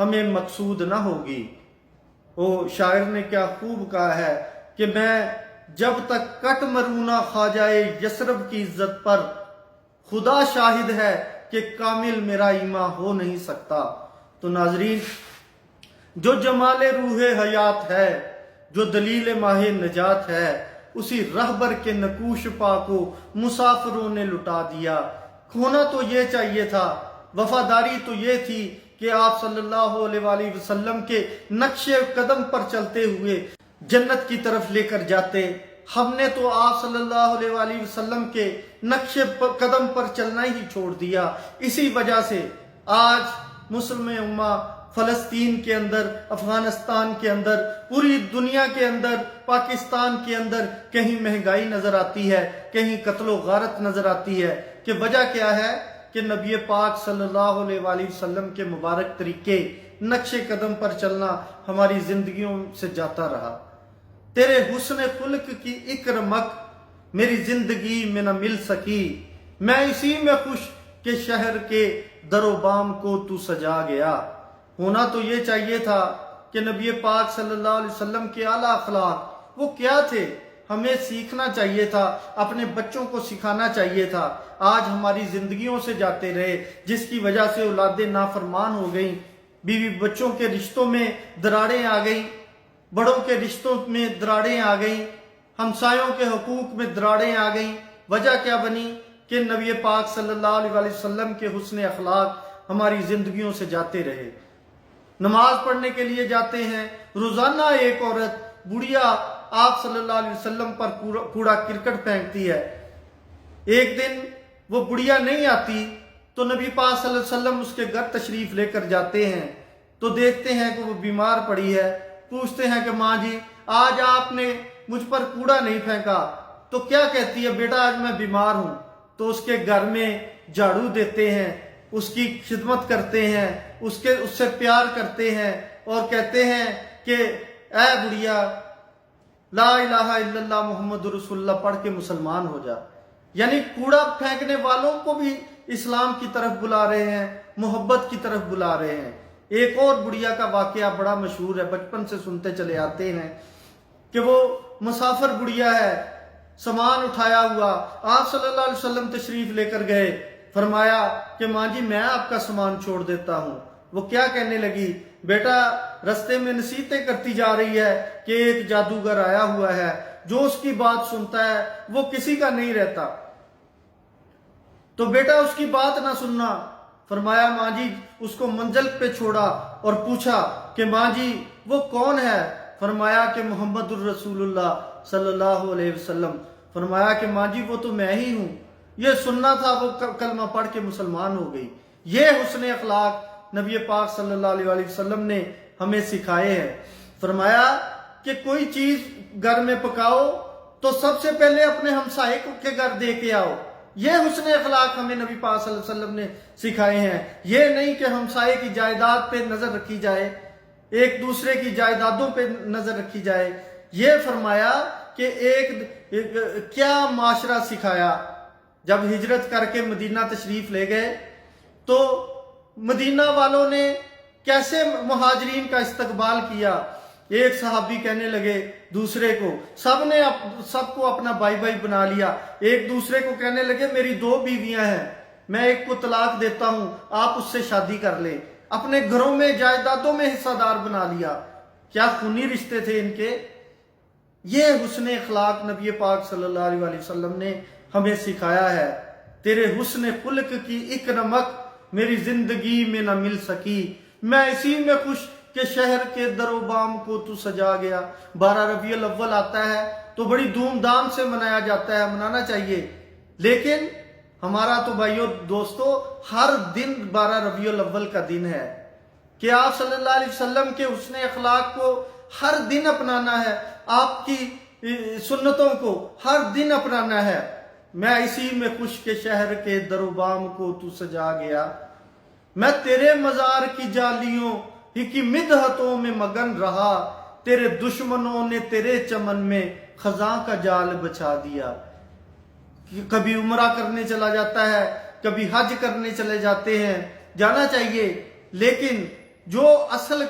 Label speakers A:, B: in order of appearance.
A: ہمیں مقصود نہ ہوگی۔ وہ شاعر نے کیا خوب کہا ہے کہ میں جب تک کٹ مروں نہ خواجہ یثرب کی عزت پر، خدا شاہد ہے کہ کامل میرا ایمان ہو نہیں سکتا۔ تو ناظرین، جو جمال روح حیات ہے، جو دلیل ماہ نجات ہے، اسی رہبر کے نقوش پا کو مسافروں نے لٹا دیا۔ ہونا تو یہ چاہیے تھا، وفاداری تو یہ تھی کہ آپ صلی اللہ علیہ وآلہ وسلم کے نقش قدم پر چلتے ہوئے جنت کی طرف لے کر جاتے۔ ہم نے تو آپ صلی اللہ علیہ وآلہ وسلم کے نقش قدم پر چلنا ہی چھوڑ دیا۔ اسی وجہ سے آج مسلم امہ فلسطین کے اندر، افغانستان کے اندر، پوری دنیا کے اندر، پاکستان کے اندر کہیں مہنگائی نظر آتی ہے، کہیں قتل و غارت نظر آتی ہے۔ کہ وجہ کیا ہے؟ کہ نبی پاک صلی اللہ علیہ وآلہ وسلم کے مبارک طریقے، نقش قدم پر چلنا ہماری زندگیوں سے جاتا رہا۔ تیرے حسن خلق کی ایک رمق میری زندگی میں نہ مل سکی، میں اسی میں خوش کہ شہر کے در و بام کو تو سجا گیا۔ ہونا تو یہ چاہیے تھا کہ نبی پاک صلی اللہ علیہ وسلم کے اعلیٰ اخلاق وہ کیا تھے، ہمیں سیکھنا چاہیے تھا، اپنے بچوں کو سکھانا چاہیے تھا۔ آج ہماری زندگیوں سے جاتے رہے، جس کی وجہ سے اولادیں نافرمان ہو گئیں، بیوی بچوں کے رشتوں میں دراڑیں آ گئیں، بڑوں کے رشتوں میں دراڑیں آ گئیں، ہمسایوں کے حقوق میں دراڑیں آ گئیں۔ وجہ کیا بنی؟ کہ نبی پاک صلی اللہ علیہ وآلہ وسلم کے حسن اخلاق ہماری زندگیوں سے جاتے رہے۔ نماز پڑھنے کے لیے جاتے ہیں، روزانہ ایک عورت بڑھیا آپ صلی اللہ علیہ وسلم پر کوڑا کرکٹ پھینکتی ہے۔ ایک دن وہ بڑھیا نہیں آتی تو نبی پاک صلی اللہ علیہ وسلم اس کے گھر تشریف لے کر جاتے ہیں تو دیکھتے ہیں کہ وہ بیمار پڑی ہے۔ پوچھتے ہیں کہ ماں جی آج آپ نے مجھ پر کوڑا نہیں پھینکا، تو کیا کہتی ہے؟ بیٹا آج میں بیمار ہوں۔ تو اس کے گھر میں جھاڑو دیتے ہیں، اس کی خدمت کرتے ہیں، اس سے پیار کرتے ہیں اور کہتے ہیں کہ اے بڑھیا لا الہ الا اللہ محمد رسول اللہ پڑھ کے مسلمان ہو جا۔ یعنی کوڑا پھینکنے والوں کو بھی اسلام کی طرف بلا رہے ہیں، محبت کی طرف بلا رہے ہیں۔ ایک اور بڑھیا کا واقعہ بڑا مشہور ہے، بچپن سے سنتے چلے آتے ہیں کہ وہ مسافر بڑھیا ہے، سامان اٹھایا ہوا، آپ صلی اللہ علیہ وسلم تشریف لے کر گئے، فرمایا کہ ماں جی میں آپ کا سامان چھوڑ دیتا ہوں۔ وہ کیا کہنے لگی؟ بیٹا رستے میں نصیحتیں کرتی جا رہی ہے کہ ایک جادوگر آیا ہوا ہے، جو اس کی بات سنتا ہے وہ کسی کا نہیں رہتا، تو بیٹا اس کی بات نہ سننا۔ فرمایا ماں جی اس کو منزل پہ چھوڑا اور پوچھا کہ ماں جی وہ کون ہے؟ فرمایا کہ محمد الرسول اللہ صلی اللہ علیہ وسلم۔ فرمایا کہ ماں جی وہ تو میں ہی ہوں۔ یہ سننا تھا، وہ کلمہ پڑھ کے مسلمان ہو گئی۔ یہ حسن اخلاق نبی پاک صلی اللہ علیہ وآلہ وسلم نے ہمیں سکھائے ہیں۔ فرمایا کہ کوئی چیز گھر میں پکاؤ تو سب سے پہلے اپنے ہمسائے کے گھر دے کے آؤ۔ یہ حسن اخلاق ہمیں نبی پاک صلی اللہ علیہ وسلم نے سکھائے ہیں۔ یہ نہیں کہ ہمسائے کی جائیداد پہ نظر رکھی جائے، ایک دوسرے کی جائیدادوں پہ نظر رکھی جائے۔ یہ فرمایا کہ کیا معاشرہ سکھایا۔ جب ہجرت کر کے مدینہ تشریف لے گئے تو مدینہ والوں نے کیسے مہاجرین کا استقبال کیا۔ ایک صحابی کہنے لگے دوسرے کو، سب کو اپنا بھائی بھائی بنا لیا۔ ایک دوسرے کو کہنے لگے میری 2 بیویاں ہیں، میں ایک کو طلاق دیتا ہوں، آپ اس سے شادی کر لیں۔ اپنے گھروں میں جائیدادوں میں حصہ دار بنا لیا۔ کیا خونی رشتے تھے ان کے۔ یہ حسن اخلاق نبی پاک صلی اللہ علیہ وآلہ وسلم نے ہمیں سکھایا ہے۔ تیرے حسن خلق کی ایک رمق میری زندگی میں نہ مل سکی، میں اسی میں خوش کہ شہر کے در و بام کو تو سجا گیا۔ 12 ربیع الاول آتا ہے تو بڑی دھوم دھام سے منایا جاتا ہے، منانا چاہیے، لیکن ہمارا تو بھائیو دوستو ہر دن 12 ربیع الاول کا دن ہے کہ آپ صلی اللہ علیہ وسلم کے حسن اخلاق کو ہر دن اپنانا ہے، آپ کی سنتوں کو ہر دن اپنانا ہے۔ میں اسی میں خوش کے شہر کے در و بام کو تو سجا گیا، میں تیرے مزار کی جالیوں ہی کی مدحتوں میں مگن رہا، تیرے دشمنوں نے تیرے چمن میں خزاں کا جال بچھا دیا۔ کبھی عمرہ کرنے چلا جاتا ہے، کبھی حج کرنے چلے جاتے ہیں، جانا چاہیے، لیکن جو اصل